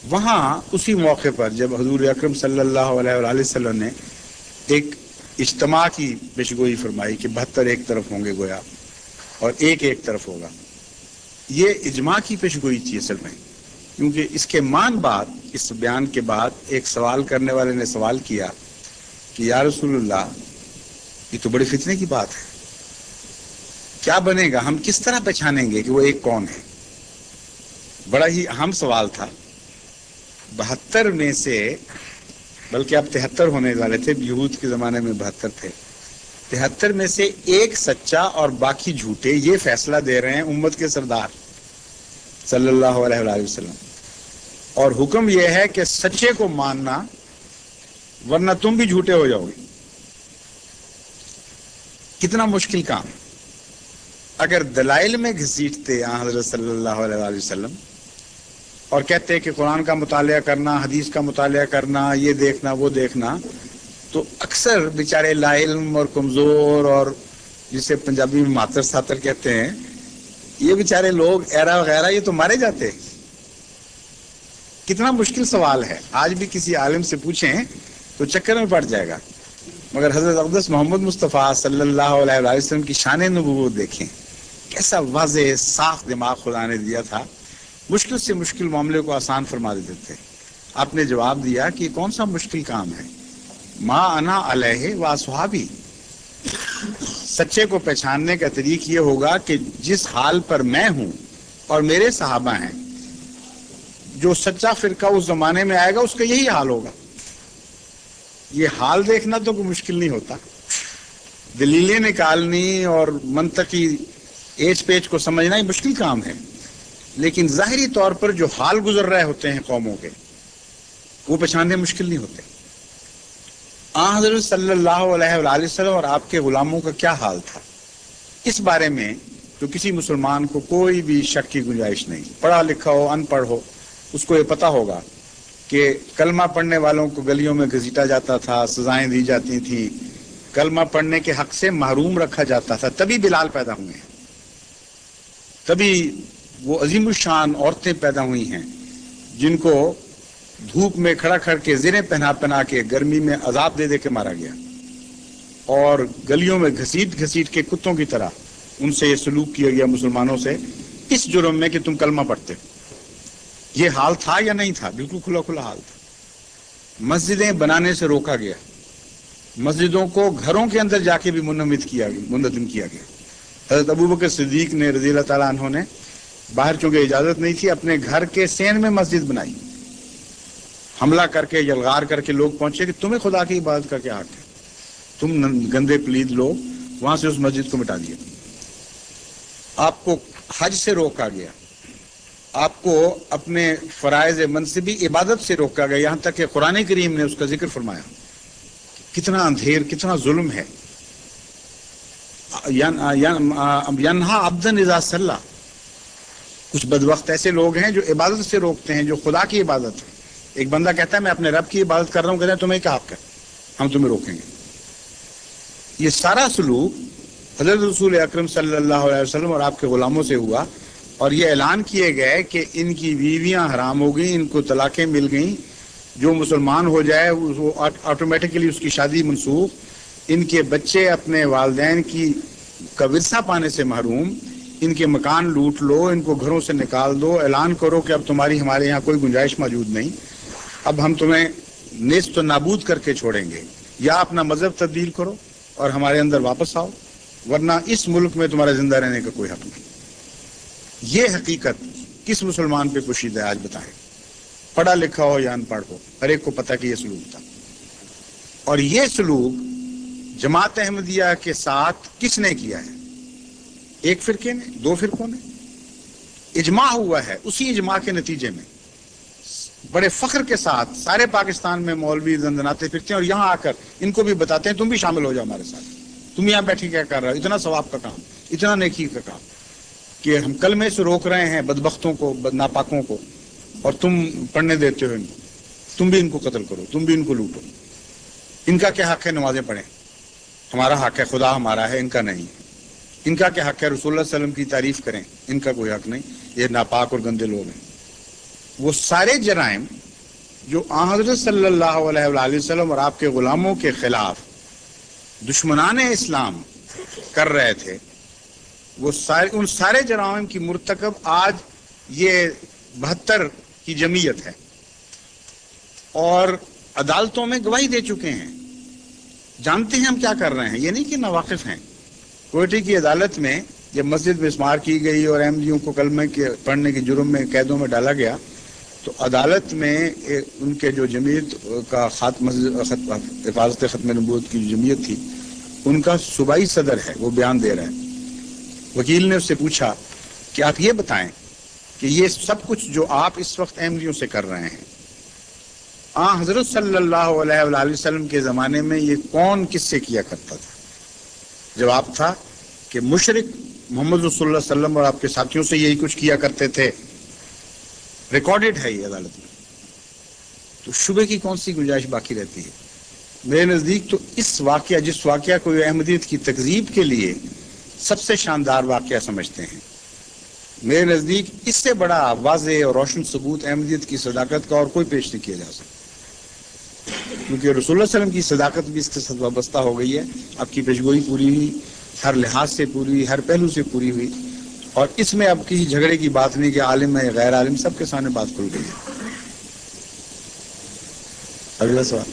وہاں اسی موقع پر جب حضور اکرم صلی اللہ علیہ وآلہ وسلم نے ایک اجتماع کی پیشگوئی فرمائی کہ 72 ایک طرف ہوں گے گویا اور ایک طرف ہوگا، یہ اجماع کی پیشگوئی تھی اصل میں، کیونکہ اس کے بعد اس بیان کے بعد ایک سوال کرنے والے نے سوال کیا کہ یا رسول اللہ یہ تو بڑی فتنے کی بات ہے، کیا بنے گا، ہم کس طرح پہچانیں گے کہ وہ ایک کون ہے؟ بڑا ہی اہم سوال تھا۔ 72 میں سے، بلکہ اب 73 ہونے والے تھے، یہود کے زمانے میں 72 تھے، 73 میں سے ایک سچا اور باقی جھوٹے، یہ فیصلہ دے رہے ہیں امت کے سردار صلی اللہ علیہ وآلہ وسلم، اور حکم یہ ہے کہ سچے کو ماننا ورنہ تم بھی جھوٹے ہو جاؤ گے۔ کتنا مشکل کام۔ اگر دلائل میں گھسیٹتے حضرت صلی اللہ علیہ وآلہ وسلم اور کہتے کہ قرآن کا مطالعہ کرنا، حدیث کا مطالعہ کرنا، یہ دیکھنا وہ دیکھنا، تو اکثر بیچارے لا علم اور کمزور اور جسے پنجابی میں ماتر ساتر کہتے ہیں، یہ بیچارے لوگ ایرا وغیرہ یہ تو مارے جاتے۔ کتنا مشکل سوال ہے، آج بھی کسی عالم سے پوچھیں تو چکر میں پڑ جائے گا، مگر حضرت اقدس محمد مصطفیٰ صلی اللہ علیہ وآلہ وسلم کی شان نبوت دیکھیں، کیسا واضح صاف دماغ خدا نے دیا تھا، مشکل سے مشکل معاملے کو آسان فرما دیتے تھے۔ آپ نے جواب دیا کہ کون سا مشکل کام ہے، ما انا علیہ و اصحابی، سچے کو پہچاننے کا طریق یہ ہوگا کہ جس حال پر میں ہوں اور میرے صحابہ ہیں، جو سچا فرقہ اس زمانے میں آئے گا اس کا یہی حال ہوگا۔ یہ حال دیکھنا تو کوئی مشکل نہیں ہوتا، دلیلیں نکالنی اور منطقی ایچ پیچ کو سمجھنا ہی مشکل کام ہے، لیکن ظاہری طور پر جو حال گزر رہے ہوتے ہیں قوموں کے، وہ پہچاننے مشکل نہیں ہوتے۔ حضرت صلی اللہ علیہ وآلہ وسلم اور آپ کے غلاموں کا کیا حال تھا، اس بارے میں تو کسی مسلمان کو کوئی بھی شک کی گنجائش نہیں، پڑھا لکھا ہو ان پڑھ ہو، اس کو یہ پتہ ہوگا کہ کلمہ پڑھنے والوں کو گلیوں میں گھسیٹا جاتا تھا، سزائیں دی جاتی تھیں، کلمہ پڑھنے کے حق سے محروم رکھا جاتا تھا، تبھی بلال پیدا ہوئے ہیں، تبھی وہ عظیم الشان عورتیں پیدا ہوئی ہیں جن کو دھوپ میں کھڑا کھڑ کے زریں پہنا کے گرمی میں عذاب دے کے مارا گیا، اور گلیوں میں گھسیٹ گھسیٹ کے کتوں کی طرح ان سے یہ سلوک کیا گیا مسلمانوں سے، اس جرم میں کہ تم کلمہ پڑھتے ہو۔ یہ حال تھا یا نہیں تھا؟ بالکل کھلا کھلا حال تھا۔ مسجدیں بنانے سے روکا گیا، مسجدوں کو گھروں کے اندر جا کے بھی منظم کیا گیا۔ حضرت ابوبکر صدیق نے رضی اللہ تعالیٰ عنہ نے باہر چونکہ اجازت نہیں تھی، اپنے گھر کے سین میں مسجد بنائی، حملہ کر کے یلغار کر کے لوگ پہنچے کہ تمہیں خدا کی عبادت کا کیا حق ہے، تم گندے پلید لوگ، وہاں سے اس مسجد کو مٹا دیا۔ آپ کو حج سے روکا گیا، آپ کو اپنے فرائض منصبی عبادت سے روکا گیا، یہاں تک کہ قرآن کریم نے اس کا ذکر فرمایا۔ کتنا اندھیر، کتنا ظلم ہے۔ ینہا عبدن اذا صلی، کچھ بدبخت ایسے لوگ ہیں جو عبادت سے روکتے ہیں، جو خدا کی عبادت ہے۔ ایک بندہ کہتا ہے میں اپنے رب کی عبادت کر رہا ہوں، کہتے ہیں تمہیں کیا حق ہے، ہم تمہیں روکیں گے۔ یہ سارا سلوک حضرت رسول اکرم صلی اللہ علیہ وسلم اور آپ کے غلاموں سے ہوا، اور یہ اعلان کیے گئے کہ ان کی بیویاں حرام ہو گئیں، ان کو طلاقیں مل گئیں، جو مسلمان ہو جائے وہ آٹومیٹکلی اس کی شادی منسوخ، ان کے بچے اپنے والدین کا ورثہ پانے سے محروم، ان کے مکان لوٹ لو، ان کو گھروں سے نکال دو، اعلان کرو کہ اب تمہاری ہمارے یہاں کوئی گنجائش موجود نہیں، اب ہم تمہیں نیست و نابود کر کے چھوڑیں گے، یا اپنا مذہب تبدیل کرو اور ہمارے اندر واپس آؤ، ورنہ اس ملک میں تمہارا زندہ رہنے کا کوئی حق نہیں۔ یہ حقیقت کس مسلمان پہ پوشیدہ ہے آج بتائیں، پڑھا لکھا ہو یا ان پڑھ ہو، ہر ایک کو پتہ کہ یہ سلوک تھا۔ اور یہ سلوک جماعت احمدیہ کے ساتھ کس نے کیا ہے؟ ایک فرقے نے، دو فرقوں نے؟ اجماع ہوا ہے، اسی اجماع کے نتیجے میں بڑے فخر کے ساتھ سارے پاکستان میں مولوی زندناتے پھرتے ہیں، اور یہاں آ کر ان کو بھی بتاتے ہیں تم بھی شامل ہو جاؤ ہمارے ساتھ، تم یہاں بیٹھی کیا کر رہے ہو، اتنا ثواب کا کام، اتنا نیکی کا کام، کہ ہم کلمے سے روک رہے ہیں بدبختوں کو، ناپاکوں کو، اور تم پڑھنے دیتے ہو ان کو، تم بھی ان کو قتل کرو، تم بھی ان کو لوٹو۔ ان کا کیا حق ہے نمازیں پڑھیں؟ ہمارا حق ہے، خدا ہمارا ہے، ان کا نہیں۔ ان کا کیا حق ہے رسول اللہ صلی اللہ علیہ وسلم کی تعریف کریں؟ ان کا کوئی حق نہیں، یہ ناپاک اور گندے لوگ ہیں۔ وہ سارے جرائم جو آن حضرت صلی اللہ علیہ وآلہ وسلم اور آپ کے غلاموں کے خلاف دشمنان اسلام کر رہے تھے، وہ ان سارے جرائم کی مرتکب آج یہ 72 کی جمعیت ہے اور عدالتوں میں گواہی دے چکے ہیں، جانتے ہیں ہم کیا کر رہے ہیں، یہ نہیں کہ ناواقف ہیں۔ کوئٹہ کی عدالت میں جب مسجد مسمار کی گئی اور احمدیوں کو کلمہ کے پڑھنے کے جرم میں قیدوں میں ڈالا گیا، تو عدالت میں ان کے جو جمعیت کا حفاظت ختم نبوت کی جمعیت تھی، ان کا صوبائی صدر ہے، وہ بیان دے رہا ہے۔ وکیل نے اس سے پوچھا کہ آپ یہ بتائیں کہ یہ سب کچھ جو آپ اس وقت احمدیوں سے کر رہے ہیں، حضرت صلی اللہ علیہ وآلہ وسلم کے زمانے میں یہ کون کس سے کیا کرتا تھا؟ جواب تھا کہ مشرک محمد رسول اللہ صلی اللہ علیہ وسلم اور آپ کے ساتھیوں سے یہی کچھ کیا کرتے تھے، ریکارڈڈ ہے یہ عدالت میں، تو شبے کی کون سی گنجائش باقی رہتی ہے؟ میرے نزدیک تو اس واقعہ، جس واقعہ کو احمدیت کی تکذیب کے لیے سب سے شاندار واقعہ سمجھتے ہیں، میرے نزدیک اس سے بڑا واضح اور روشن ثبوت احمدیت کی صداقت کا اور کوئی پیش نہیں کیا جا سکتا، کیونکہ رسول اللہ صلی اللہ علیہ وسلم کی صداقت بھی اس کے ساتھ وابستہ ہو گئی ہے، آپ کی پیشگوئی پوری ہوئی، ہر لحاظ سے پوری ہوئی، ہر پہلو سے پوری ہوئی، اور اس میں اب کسی جھگڑے کی بات نہیں کہ عالم ہے غیر عالم، سب کے سامنے بات کھل گئی ہے۔ اگلا سوال۔